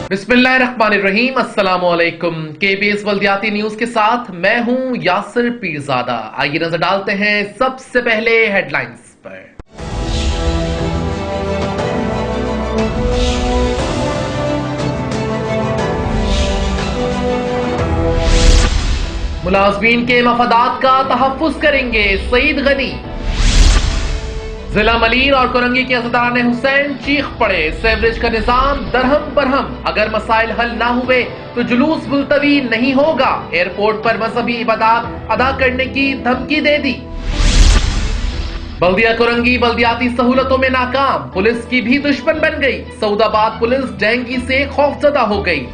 बिस्मिल्लाहिर्रहमानिर्रहीम, अस्सलाम वालेकुम। केबीएस बल्दियाती न्यूज के साथ मैं हूं यासिर पीरजादा। आइए नजर डालते हैं सबसे पहले हेडलाइंस पर। मुलाजमीन के मफादात का तहफ्फुज करेंगे सईद गनी। जिला मलीर और कोरंगी के असदारान हुसैन चीख पड़े, सेवरेज का निजाम दरहम बरहम, अगर मसाइल हल ना हुए तो जुलूस मुलतवी नहीं होगा। एयरपोर्ट पर मजहबी इबादत अदा करने की धमकी दे दी। बल्दिया कोरंगी बल्दियाती सहूलतों में नाकाम, पुलिस की भी दुश्मन बन गई। सऊदाबाद पुलिस डेंगी से खौफजदा हो गई।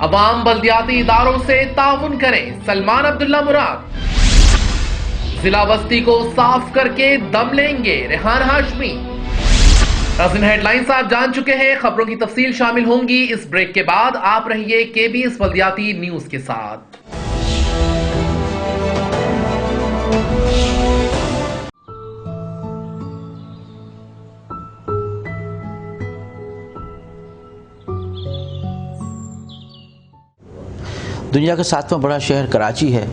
अवाम बल्दियाती इदारों से ताउन करें, सलमान अब्दुल्ला मुराद। जिला बस्ती को साफ करके दम लेंगे, रेहान हाशमी। नाज़रीन, हेडलाइंस आप जान चुके हैं, खबरों की तफसील शामिल होंगी इस ब्रेक के बाद। आप रहिए केबीएस बल्दियाती न्यूज के साथ। दुनिया का 7वां बड़ा शहर कराची है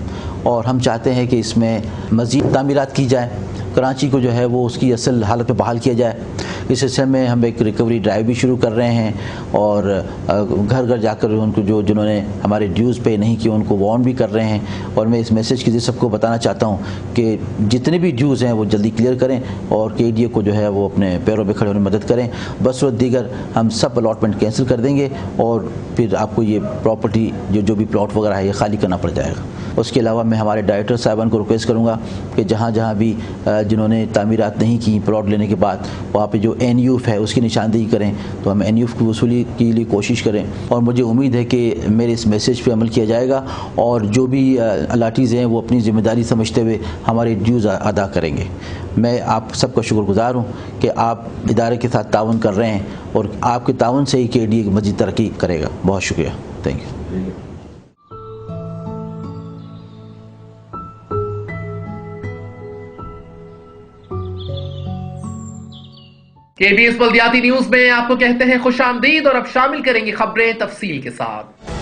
और हम चाहते हैं कि इसमें मज़ीद तामीरात की जाए, कराची को जो है वो उसकी असल हालत में बहाल किया जाए। इस सिलसिले में हम एक रिकवरी ड्राइव भी शुरू कर रहे हैं और घर घर जाकर उनको जिन्होंने हमारे ड्यूज़ पे नहीं किए उनको वार्न भी कर रहे हैं। और मैं इस मैसेज के ज़रिए सबको बताना चाहता हूँ कि जितने भी ड्यूज़ हैं वो जल्दी क्लियर करें और KDA को जो है वो अपने पैरों पे खड़े होने में मदद करें। बस और दीगर हम सब अलॉटमेंट कैंसिल कर देंगे और फिर आपको ये प्रॉपर्टी जो भी प्लॉट वगैरह है ये खाली करना पड़ जाएगा। उसके अलावा मैं हमारे डायरेक्टर साहिबान को रिक्वेस्ट करूँगा कि जहाँ जहाँ भी जिन्होंने तामीरात नहीं की प्लॉट लेने के बाद वहाँ पे जो NUF है उसकी निशानदेही करें, तो हम NUF की वसूली के लिए कोशिश करें। और मुझे उम्मीद है कि मेरे इस मैसेज पे अमल किया जाएगा और जो भी अलाटीज़ हैं वो अपनी ज़िम्मेदारी समझते हुए हमारे ड्यूज़ अदा करेंगे। मैं आप सबका शुक्रगुजार हूँ कि आप इदारे के साथ ताउन कर रहे हैं और आपके ताउन से ही KDA मज़ीद तरक्की करेगा। बहुत शुक्रिया, थैंक यू। केबीएस बल्दियाती न्यूज में आपको कहते हैं खुशामदीद और अब शामिल करेंगे खबरें तफसील के साथ।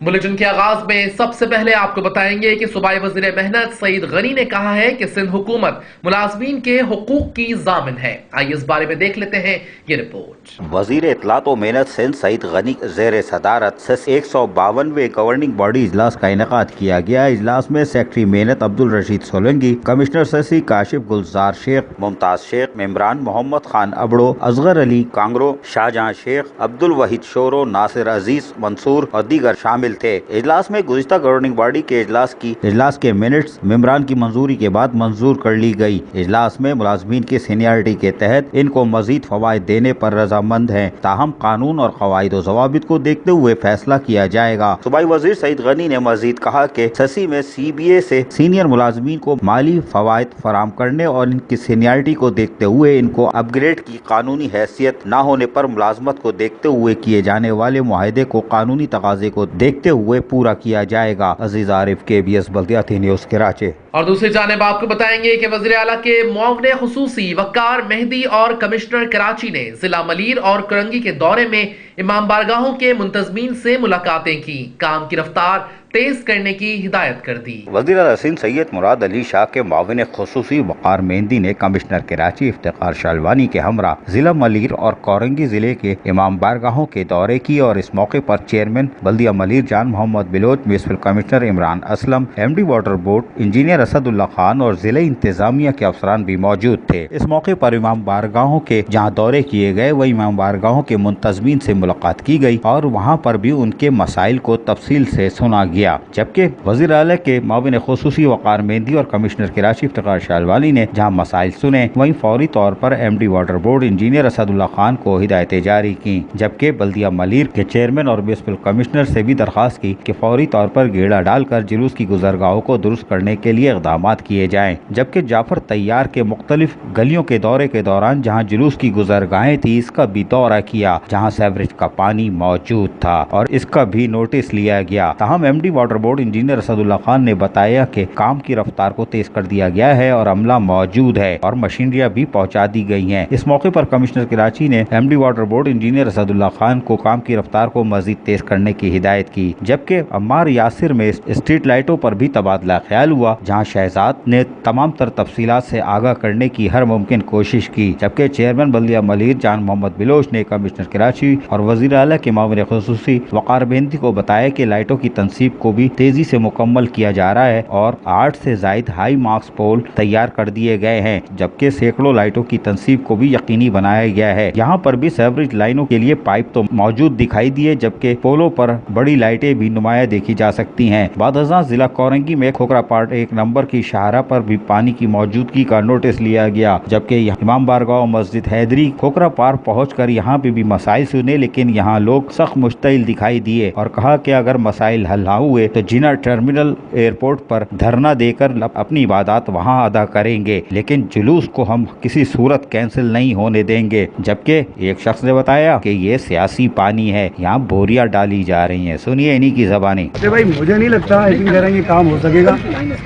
बुलेटिन के आगाज में सबसे पहले आपको बताएंगे कि सूबाई वज़ीर मेहनत सईद गनी ने कहा है कि सिंध हुकूमत मुलाजमीन के हुकूक की जामिन है। आइए इस बारे में देख लेते हैं ये रिपोर्ट। वज़ीर इत्तलात व मेहनत सिंध सईद गनी ज़ेर सदारत 152वें गवर्निंग बॉडी इजलास का इनेकाद किया गया। इजलास में सेक्रेटरी मेहनत अब्दुल रशीद सोलंगी, कमिश्नर ससी काशिफ गुलजार शेख, मुमताज शेख, मेम्बरान मोहम्मद खान अबड़ो, असगर अली कांगरो, शाहजहां शेख, अब्दुल वहीद शोरो, नासिर अजीज मंसूर और दीगर शामिल थे। इजलास में गुज़िश्ता गवर्निंग बॉडी के इजलास के मिनट्स मेम्बरान की मंजूरी के बाद मंजूर कर ली गई। इजलास में मुलाजमीन की सीनियरिटी के तहत इनको मजीद फवायद देने पर रजामंद हैं, ताहम कानून और कवायद व ज़वाबित को देखते हुए फैसला किया जाएगा। सूबाई वज़ीर सईद गनी ने मजीद कहा कि ससी में CBA से सीनियर मुलाजमीन को माली फवायद फराम करने और इनकी सीनियरिटी को देखते हुए इनको अपग्रेड की कानूनी हैसियत न होने पर मुलाजमत को देखते हुए किए जाने वाले मुआहदे को कानूनी तकाजे को देखते हुए पूरा किया जाएगा। अजीज आरिफ, KBS बल्दियाती न्यूज कराची। और दूसरी जानिब आपको बताएंगे कि वज़ीर आला के मुआवने खुसूसी वक़ार मेहदी और कमिश्नर कराची ने जिला मलीर और कोरंगी के दौरे में इमाम बारगाहों के मुंतज़मीन से मुलाकातें की, काम की रफ्तार तेज करने की हिदायत कर दी। वज़ीर आला सिंध सैयद मुराद अली शाह के मुआविन खुसूसी वक़ार मेहदी ने कमिश्नर कराची इफ्तिखार शालवानी के हमरा जिला मलीर और कोरंगी जिले के इमाम बारगाहों के दौरे की और इस मौके पर चेयरमैन बल्दिया Malir Jan Mohammad Baloch, municipal commissioner Imran Aslam, MD water board engineer Asadullah Khan और जिले इंतजामिया के अफसरान भी मौजूद थे। इस मौके पर इमाम बारगाहों के जहाँ दौरे किए गए वही इमाम बारगाहों के मुंतज़मीन से मुलाकात की गई और वहाँ पर भी उनके मसाइल को तफसील से सुना गया। जबकि वज़ीर आला के मुआविन खुसूसी वक़ार मेहदी और कमिश्नर कराची इफ्तिखार शालवानी ने जहाँ मसाइल सुने वहीं फौरी तौर पर MD water board engineer Asadullah Khan को हिदायतें जारी की। जबकि बल्दिया मलीर के चेयरमैन और म्युनिसिपल कमिश्नर से भी दरख्वास्त की कि फौरी तौर पर गेड़ा डालकर जुलूस की गुजरगाहों को दुरुस्त करने के लिए इक़दाम किए जाएं। जबकि जाफर तैयार के मुख्तलिफ गलियों के दौरे के दौरान जहाँ जुलूस की गुजरगाहें थी इसका भी दौरा किया, जहाँ सेवरेज का पानी मौजूद था और इसका भी नोटिस लिया गया। ताहम MD MD water board engineer Asadullah Khan ने बताया कि काम की रफ्तार को तेज कर दिया गया है और अमला मौजूद है और मशीनरियां भी पहुंचा दी गई हैं। इस मौके पर कमिश्नर कराची ने MD water board engineer Asadullah Khan को काम की रफ्तार को मजीद तेज करने की हिदायत की, जबकि अम्मार यासिर में स्ट्रीट लाइटों पर भी तबादला ख्याल हुआ, जहां शहजाद ने तमाम तर तफसीलात से आगाह करने की हर मुमकिन कोशिश की, जबकि चेयरमैन बल्दिया मलिर जान मोहम्मद बिलोच ने कमिश्नर कराची और वज़ीर आला के मामले खुसूसी वक़ार मेहंदी को बताया कि लाइटों की तनसीब को भी तेजी से मुकम्मल किया जा रहा है और 8 से ज़ायद हाई मार्क्स पोल तैयार कर दिए गए हैं, जबकि सैकड़ों लाइटों की तनसीब को भी यकीनी बनाया गया है। यहाँ पर भी सेवरेज लाइनों के लिए पाइप तो मौजूद दिखाई दिए, जबकि पोलों पर बड़ी लाइटें भी नुमाया देखी जा सकती हैं। बादशाह जिला कोरंगी में खोखरा पार्ट 1 नंबर की शाहरा पर भी पानी की मौजूदगी का नोटिस लिया गया, जबकि इमाम बारगाह मस्जिद हैदरी खोखरा पार्क पहुंचकर यहाँ पे भी मसाइल सुने, लेकिन यहाँ लोग सख्त मुश्तइल दिखाई दिए और कहा कि अगर मसाइल हल ना हुए तो जिना टर्मिनल एयरपोर्ट पर धरना देकर अपनी इबादत वहाँ अदा करेंगे, लेकिन जुलूस को हम किसी सूरत कैंसिल नहीं होने देंगे। जबकि एक शख्स ने बताया कि ये सियासी पानी है, यहाँ बोरियां डाली जा रही हैं। सुनिए इन्हीं की ज़बानी। अरे भाई मुझे नहीं लगता ऐसी तरह ये काम हो सकेगा।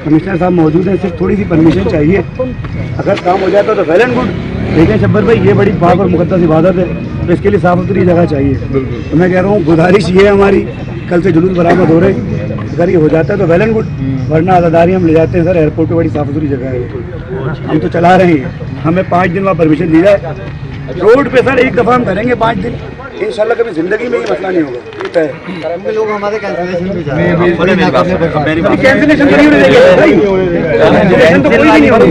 कमिश्नर साहब मौजूद हैं, सिर्फ थोड़ी सी परमिशन चाहिए, अगर काम हो जाता तो वेल एंड गुड। लेकिन शब्बर भाई ये बड़ी पाक और मुकद्दस इबादत है, तो इसके लिए साफ सुथरी जगह चाहिए। तो मैं कह रहा हूँ गुजारिश ये है हमारी, कल से जुलूस बरामद हो रहे, अगर ये हो जाता है तो वेल एंड गुड, वरना आज़ादारी हम ले जाते हैं। सर एयरपोर्ट पे बड़ी साफ सुथरी जगह है, हम तो चला रहे हैं, हमें 5 दिन वहाँ परमिशन दी जाए। रोड पे सर एक दफ़ा हम करेंगे 5 दिन, इंशाल्लाह कभी जिंदगी में ये मसला नहीं होगा। लोग हमारे कैंसिलेशन भी जा रहे हैं, कैंसिलेशन तो नहीं होने देंगे भाई, कैंसिलेशन तो कोई भी नहीं होगा।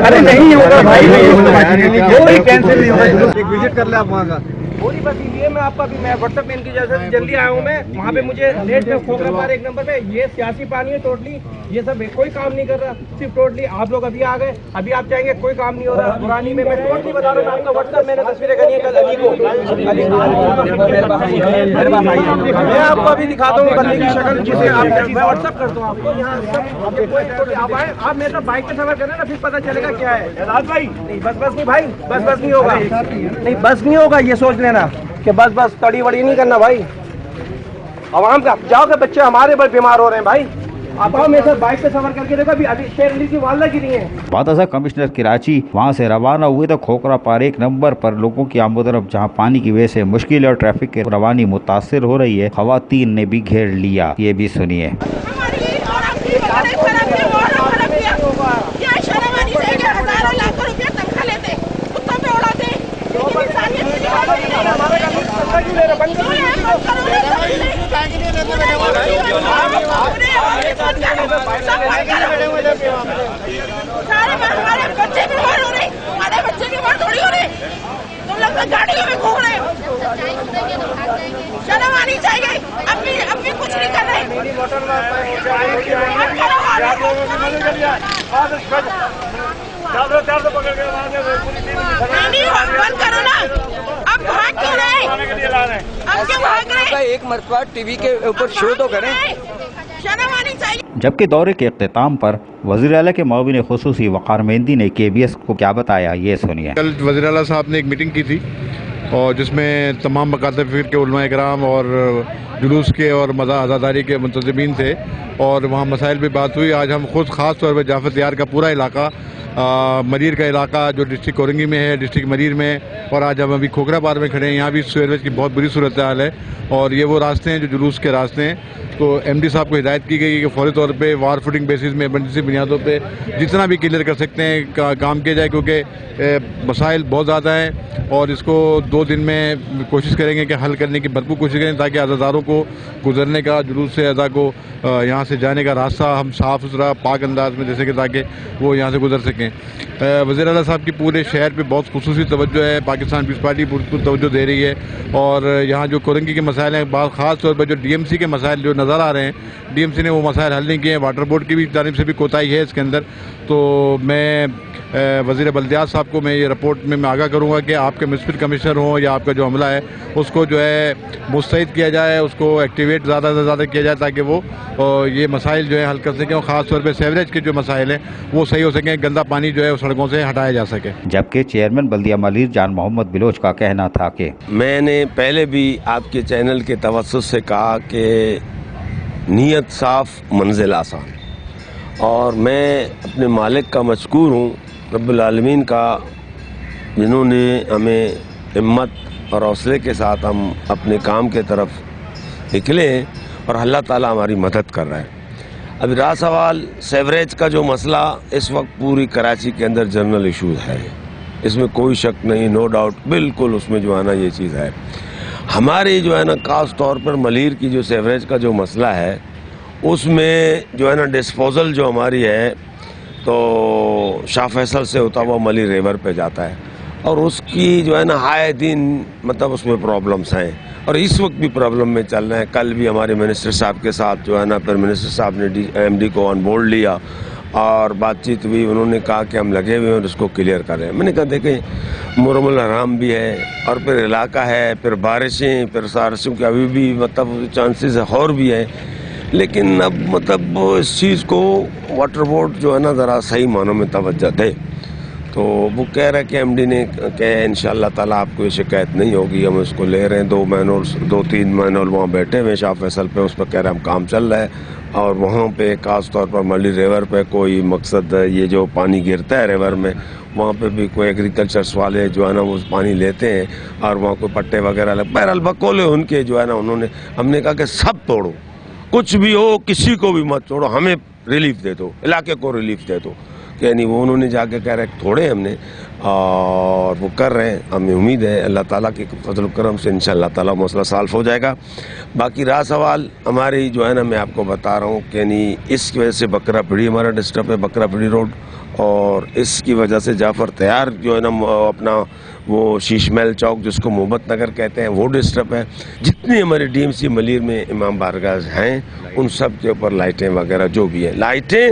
अरे नहीं होगा भाई, कोई कैंसिल नहीं होगा। एक विजिट कर ले आप वहाँ का पूरी बस ये मैं आपका भी मैं व्हाट्सएप में इनकी जैसे जल्दी आया हूँ मैं वहाँ पे मुझे लेट में खोखरा पार 1 नंबर पे ये सियासी पानी है टोटली, ये सब कोई काम नहीं कर रहा, सिर्फ टोटली आप लोग अभी आ गए, अभी आप चाहेंगे कोई काम नहीं हो रहा। पुरानी में मैं टोटली बता रहा हूँ, आपका व्हाट्सएप मैंने तस्वीरें करी है कल अली को, मैं आपको अभी दिखाता हूँ गली की शक्ल, जिसे आप मैं व्हाट्सएप करता हूँ आपको। यहाँ सब आप आए, आप मेरे साथ बाइक पे सफर करें ना, फिर पता चलेगा क्या है। भाई नहीं बस नहीं भाई, बस नहीं होगा, नहीं बस नहीं होगा, ये सोच लेना कि बस तड़ी वड़ी नहीं करना भाई। आवाम का जाओगे, बच्चे हमारे बड़े बीमार हो रहे हैं भाई, आप आओ मेरे साथ बाइक पे सफर करके देखो। अभी शेर अली की वालदा गिरी है। बादशाह कमिश्नर कराची वहां से रवाना हुए तो खोखरा पार 1 नंबर पर लोगों की आमदोरफ्त जहां पानी की वजह से मुश्किल और ट्रैफिक की रवानी मुतासिर हो रही है, खवातीन ने भी घेर लिया। ये भी सुनिए। सारे हमारे बच्चे बीमार हो रहे, हमारे बच्चे बीमार थोड़ी हो रहे, तुम लोग तो गाड़ियों में घूम रहे हो, शर्म आनी चाहिए। अपनी कुछ नहीं कर रहे, बंद करो ना। अब भाग क्यों रहे, अब क्यों भाग रहे? एक मरतबा टीवी के ऊपर शो तो करें, शर्म आनी चाहिए। जबकि दौरे के इख्तिताम पर वज़ीर आला के मुआविन खुसूसी वक़ार मेहंदी ने KBS को क्या बताया, ये सुनिए। कल वज़ीर आला साहब ने एक मीटिंग की थी और जिसमें तमाम मकातब फ़िक्र के उलमा इकराम और जुलूस के और आज़ादारी के मुंतज़मीन थे और वहाँ मसाइल पे बात हुई। आज हम खुद ख़ास तौर पर जाफर यार का पूरा इलाका, मरीर का इलाका जो डिस्ट्रिक्ट कोरंगी में है, डिस्ट्रिक्ट मरीर में, और आज हम अभी खोखरा पार में खड़े हैं। यहाँ भी सीवरेज की बहुत बुरी सूरत हाल है और ये वो रास्ते हैं जो जुलूस के रास्ते हैं। तो MD साहब को हिदायत की गई कि फौरी तौर पे वार फुटिंग बेसिस में इमरजेंसी बुनियादों पे जितना भी क्लियर कर सकते हैं काम किया जाए, क्योंकि मसाइल बहुत ज़्यादा हैं और इसको 2 दिन में कोशिश करेंगे कि हल करने की भरपूर कोशिश करें, ताकि अज़ादारों को गुजरने का, जुलूस से अज़ा को यहाँ से जाने का रास्ता हम साफ़ सुथरा पाक अंदाज में, जैसे कि ताकि वो यहाँ से गुजर सकें। वज़ीर आला साहब की पूरे शहर पे बहुत खुसूसी तवज्जो है, पाकिस्तान पीस पार्टी पूरी तवज्जो दे रही है और यहाँ जो कोरंगी के मसाइल हैं, बात ख़ास तौर पर जो DMC के मसाइल जो नज़र आ रहे हैं, DMC ने वो मसाइल हल नहीं किए हैं, वाटर बोर्ड की भी जानिब से भी कोताही है इसके अंदर। तो मैं वज़ीर बल्दियात साहब को मैं ये रिपोर्ट में मैं आगाह करूँगा कि आपके म्युनिसिपल कमिश्नर हों या आपका जो अमला है उसको जो है मुस्तैद किया जाए, उसको एक्टिवेट ज़्यादा से ज़्यादा किया जाए, ताकि वो ये मसाइल जो है हल कर सकें और ख़ास तौर पर सीवरेज के जो मसाइल हैं वो सही हो सकें, गंदा पानी जो है उस सड़कों से हटाया जा सके। जबकि चेयरमैन बल्दिया मलिर जान मोहम्मद बिलोच का कहना था कि मैंने पहले भी आपके चैनल के तवस्सुस से कहा कि نیت صاف منزل آسان. اور میں اپنے مالک کا مشکور ہوں، رب العالمین کا، جنہوں نے ہمیں ہمت اور حوصلے کے ساتھ ہم اپنے کام کے طرف نکلے ہیں اور اللہ تعالیٰ ہماری مدد کر رہا ہے. ابھی رہا سوال سیوریج کا، جو مسئلہ اس وقت پوری کراچی کے اندر جنرل ایشوز ہے، اس میں کوئی شک نہیں، نو ڈاؤٹ، بالکل اس میں جو ہے نا یہ چیز ہے. ہماری جو ہے نا خاص طور پر ملیر کی جو سیوریج کا جو مسئلہ ہے، اس میں جو ہے نا ڈسپوزل جو ہماری ہے تو شاہ فیصل سے ہوتا ہوا ملیر ریور پہ جاتا ہے، اور اس کی جو ہے نا ہائے دن مطلب اس میں پرابلمس ہیں، اور اس وقت بھی پرابلم میں چل رہے ہیں. کل بھی ہمارے منسٹر صاحب کے ساتھ جو ہے نا پھر منسٹر صاحب نے ایم ڈی کو آن بورڈ لیا اور بات چیت ہوئی. انہوں نے کہا کہ ہم لگے ہوئے ہیں اور اس کو کلیئر کر رہے ہیں. میں نے کہا دیکھیں محرم الحرام بھی ہے اور پھر علاقہ ہے، پھر بارشیں، پھر بارشوں کے ابھی بھی مطلب چانسز اور بھی ہیں، لیکن اب مطلب اس چیز کو واٹر بورڈ جو ہے نا ذرا صحیح معنوں میں توجہ دے. تو وہ کہہ رہا ہے کہ ایم ڈی نے کہ انشاءاللہ تعالیٰ آپ کو یہ شکایت نہیں ہوگی، ہم اس کو لے رہے ہیں. 2-3 مینول وہاں بیٹھے ہوئے شاہ فیصل پہ، اس پہ کہہ رہے ہیں ہم کام چل رہا ہے. اور وہاں پہ خاص طور پر ملی ریور پہ کوئی مقصد یہ جو پانی گرتا ہے ریور میں، وہاں پہ بھی کوئی ایگریکلچرس والے جو ہے نا وہ پانی لیتے ہیں اور وہاں کوئی پٹے وغیرہ بہرحال بکولے ان کے جو ہے نا انہوں نے، ہم نے کہا کہ سب توڑو، کچھ بھی ہو کسی کو بھی مت چھوڑو، ہمیں ریلیف دے دو، علاقے کو ریلیف دے دو. یعنی وہ انہوں نے جا کے کہہ رہے تھوڑے ہم نے، اور وہ کر رہے ہیں. ہمیں امید ہے اللہ تعالیٰ کے فضل و کرم سے انشاءاللہ تعالیٰ مسئلہ سالف ہو جائے گا. باقی رہا سوال ہماری جو ہے نا، میں آپ کو بتا رہا ہوں کہ یعنی اس کی وجہ سے بکرا پڑی ہمارا ڈسٹرب ہے، بکرا پڑی روڈ، اور اس کی وجہ سے جعفر تیار جو ہے نا اپنا وہ شیش محل چوک جس کو محبت نگر کہتے ہیں وہ ڈسٹرب ہے. جتنی ہماری ڈی ایم سی ملیر میں امام بارگاہ ہیں ان سب کے اوپر لائٹیں وغیرہ جو بھی ہیں، لائٹیں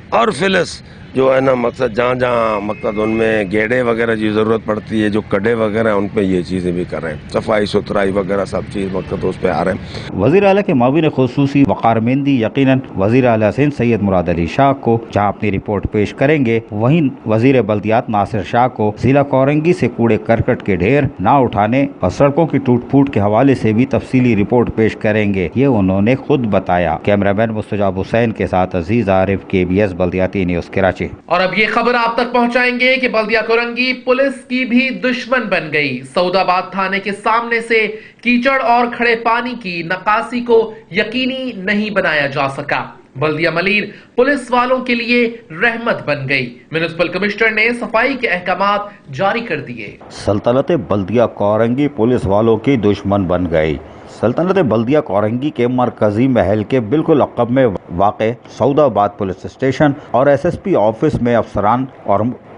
اور فلس جو ہے نا مقصد جہاں جہاں مقصد ان میں گیڑے وغیرہ کی ضرورت پڑتی ہے، جو کڈے وغیرہ ہیں ان پہ یہ چیزیں بھی کر رہے ہیں، صفائی ستھرائی وغیرہ سب چیز مقصد اس پہ آ رہے ہیں. وزیر اعلیٰ کے معاون خصوصی وقار مہندی یقیناً وزیر اعلیٰ سندھ سید مراد علی شاہ کو جہاں اپنی رپورٹ پیش کریں گے، وہیں وزیر بلدیات ناصر شاہ کو ضلع کورنگی سے کوڑے کرکٹ کے ڈھیر نہ اٹھانے اور سڑکوں کی ٹوٹ پھوٹ کے حوالے سے بھی تفصیلی رپورٹ پیش کریں گے، یہ انہوں نے خود بتایا. کیمرہ مین مستجاب حسین کے ساتھ عزیز عارف، KBS بلدیاتی نیوز کراچی. اور اب یہ خبر آپ تک پہنچائیں گے کہ بلدیہ کورنگی پولیس کی بھی دشمن بن گئی. سعود آباد تھانے کے سامنے سے کیچڑ اور کھڑے پانی کی نکاسی کو یقینی نہیں بنایا جا سکا. بلدیہ ملیر پولیس والوں کے لیے رحمت بن گئی. میونسپل کمشنر نے صفائی کے احکامات جاری کر دیے. سلطنت بلدیہ کورنگی پولیس والوں کی دشمن بن گئی. سلطنت بلدیہ کورنگی کے مرکزی محل کے بالکل عقب میں واقع سعود آباد پولیس اسٹیشن اور SSP آفس میں افسران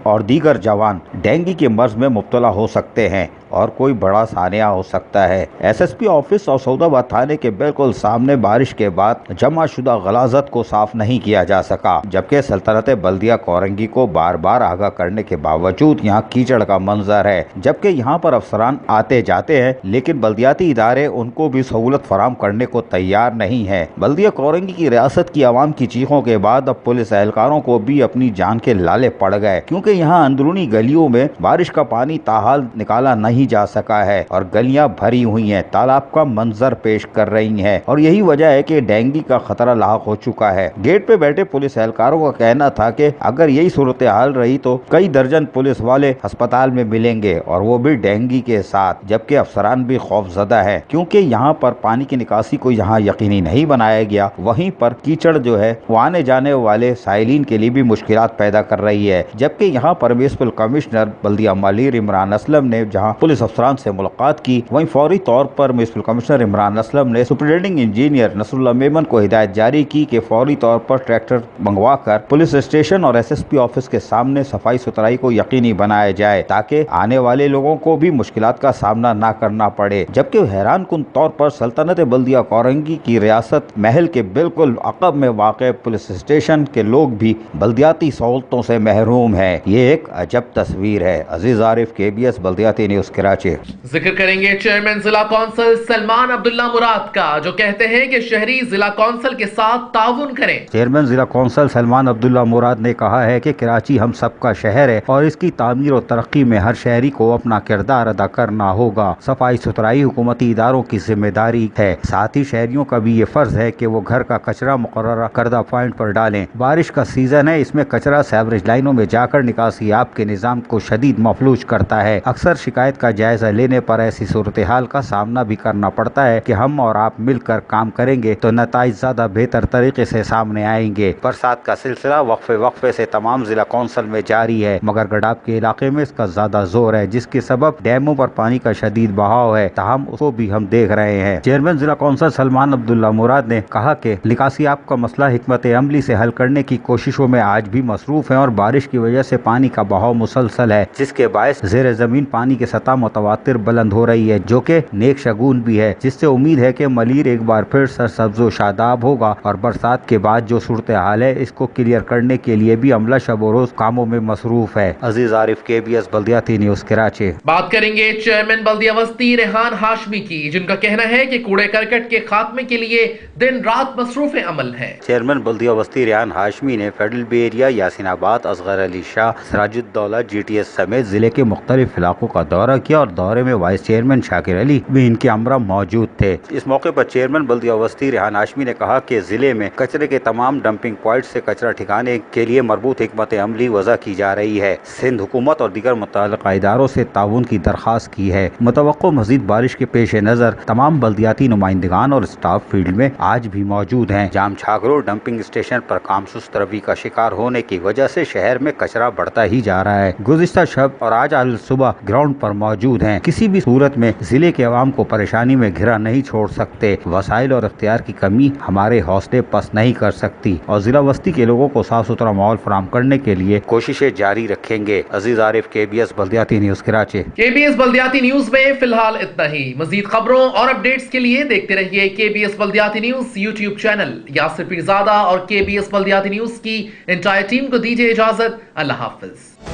اور دیگر جوان ڈینگی کے مرض میں مبتلا ہو سکتے ہیں اور کوئی بڑا سانحہ ہو سکتا ہے. SSP آفس اور سعود آباد تھانے کے بالکل سامنے بارش کے بعد جمع شدہ غلاظت کو صاف نہیں کیا جا سکا، جبکہ سلطنت بلدیہ کورنگی کو بار بار آگاہ کرنے کے باوجود یہاں کیچڑ کا منظر ہے، جبکہ یہاں پر افسران آتے جاتے ہیں لیکن بلدیاتی ادارے ان کو بھی سہولت فراہم کرنے کو تیار نہیں ہے. بلدیہ کورنگی کی ریاست کی عوام کی چیخوں کے بعد اب پولیس اہلکاروں کو بھی اپنی جان کے لالے پڑ گئے، کیونکہ یہاں اندرونی گلیوں میں بارش کا پانی تاحال نکالا نہیں جا سکا ہے اور گلیاں بھری ہوئی ہیں، تالاب کا منظر پیش کر رہی ہیں، اور یہی وجہ ہے کہ ڈینگی کا خطرہ لاحق ہو چکا ہے. گیٹ پہ بیٹھے پولیس اہلکاروں کا کہنا تھا کہ اگر یہی صورتحال رہی تو کئی درجن پولیس والے ہسپتال میں ملیں گے اور وہ بھی ڈینگی کے ساتھ، جبکہ افسران بھی خوف زدہ ہیں کیونکہ یہاں پر پانی کی نکاسی کو یہاں یقینی نہیں بنایا گیا. وہیں پر کیچڑ جو ہے وہ آنے جانے والے سائلین کے لیے بھی مشکلات پیدا کر رہی ہے، جبکہ یہاں پر میونسپل کمشنر بلدیہ ملیر عمران اسلم نے جہاں پولیس افسران سے ملاقات کی، وہیں فوری طور پر میونسپل کمشنر عمران اسلم نے سپرنٹینڈنگ انجینئر نصر اللہ میمن کو ہدایت جاری کی کہ فوری طور پر ٹریکٹر منگوا کر پولیس اسٹیشن اور SSP آفس کے سامنے صفائی ستھرائی کو یقینی بنایا جائے تاکہ آنے والے لوگوں کو بھی مشکلات کا سامنا نہ کرنا پڑے. جبکہ حیران کن طور پر سلطنت بلدیہ کورنگی کی ریاست محل کے بالکل عقب میں واقع پولیس اسٹیشن کے لوگ بھی بلدیاتی سہولتوں سے محروم ہیں. یہ ایک عجب تصویر ہے. عزیز عارف، KBS بلدیاتی نیوز. न्यूज कराची। जिक्र करेंगे चेयरमैन जिला कौंसिल सलमान अब्दुल्ला मुराद का, जो कहते हैं कि शहरी जिला कौंसिल के साथ ताउन करें। चेयरमैन जिला कौंसिल सलमान अब्दुल्ला मुराद ने कहा है कि कराची हम सबका शहर है और इसकी तामीर और तरक्की में हर शहरी को अपना किरदार अदा करना होगा। सफाई सुथराई हुकूमती इदारों की जिम्मेदारी है, साथ ही शहरियों का भी ये फर्ज है कि वो घर का कचरा मुकर्रर करदा पॉइंट पर डालें। बारिश का सीजन है, इसमें कचरा सीवरेज लाइनों में जाकर निकासी आपके निजाम को शदीद मफलूज करता है। अक्सर शिकायत का जायजा लेने पर ऐसी सूरत हाल का सामना भी करना पड़ता है कि हम और आप मिलकर काम करेंगे तो नताइज ज्यादा बेहतर तरीके से सामने आएंगे। बरसात का सिलसिला वक्फे से तमाम जिला कौंसिल में जारी है, मगर गडाब के इलाके में इसका ज्यादा जोर है, जिसके सबब डैमों पर पानी का शदीद बहाव है, ताहम उसको भी हम देख रहे हैं। चेयरमैन जिला कौंसिल सलमान अब्दुल्ला मुराद ने कहा कि निकासी आप का मसला हिकमत अमली से हल करने की कोशिशों में आज भी मसरूफ है और बारिश की वजह से पानी का बहाव मुसलसल है, जिसके बायस जेर जमीन पानी की सतह मुतवातिर बुलंद हो रही है, जो कि नेक शगुन भी है, जिससे उम्मीद है कि मलीर एक बार फिर सरसब्ज व शादाब होगा और बरसात के बाद जो सूरत हाल है इसको क्लियर करने के लिए भी अमला शब रोज कामों में मसरूफ है। अजीज आरिफ, KBS बल्दियाती न्यूज कराची। बात करेंगे चेयरमैन बल्दिया वस्ती रेहान हाशमी की, जिनका कहना है कि कूड़े करकट के खात्मे के लिए दिन रात मसरूफ अमल है। चेयरमैन बल्दिया वस्ती रेहान हाशमी ने फेडरल बे एरिया, यासीनाबाद, असगर अली शाह, सिराजुद्दौला, GTS समेत जिले के मुख्तलिफ इलाकों का दौरा किया और दौरे में वाइस चेयरमैन शाकिर अली भी इनके हमरा मौजूद थे। इस मौके पर चेयरमैन बल्दिया वस्ती रेहान हाशमी ने कहा कि जिले में कचरे के तमाम डंपिंग पॉइंट से कचरा ठिकाने के लिए मरबूत हिकमत अमली वज़ा की जा रही है। सिंध हुकूमत और दीगर मुतल्लिक़ा इदारों से ताउन की दरख्वास्त की है। मुतवक्को मज़ीद बारिश के पेश नज़र तमाम बल्दियाती नुमाइंदगान और स्टाफ फील्ड में आज भी मौजूद हैं। जाम छाग रोड डंपिंग स्टेशन पर काम सुस्त रवि का शिकार होने की वजह से शहर में कचरा बढ़ता ही जा रहा है। गुज़िश्ता शब और आज आज सुबह ग्राउंड पर मौजूद हैं। किसी भी सूरत में जिले के अवाम को परेशानी में घिरा नहीं छोड़ सकते। वसाइल और इख्तियार की कमी हमारे हौसले पस्त नहीं कर सकती और जिला वस्ती के लोगों को साफ सुथरा माहौल फराहम करने के लिए कोशिशें जारी रखेंगे। अजीज आरिफ, KBS बल्दियाती न्यूज कराची। KBS बल्दियाती न्यूज में फिलहाल इतना ही। मजीद खबरों और अपडेट्स के लिए देखते रहिए KBS बल्दियाती news YouTube channel. Yasir Pirzada और KBS बल्दियाती न्यूज की एंटायर टीम को दीजिए इजाजत। अल्लाह हाफिज।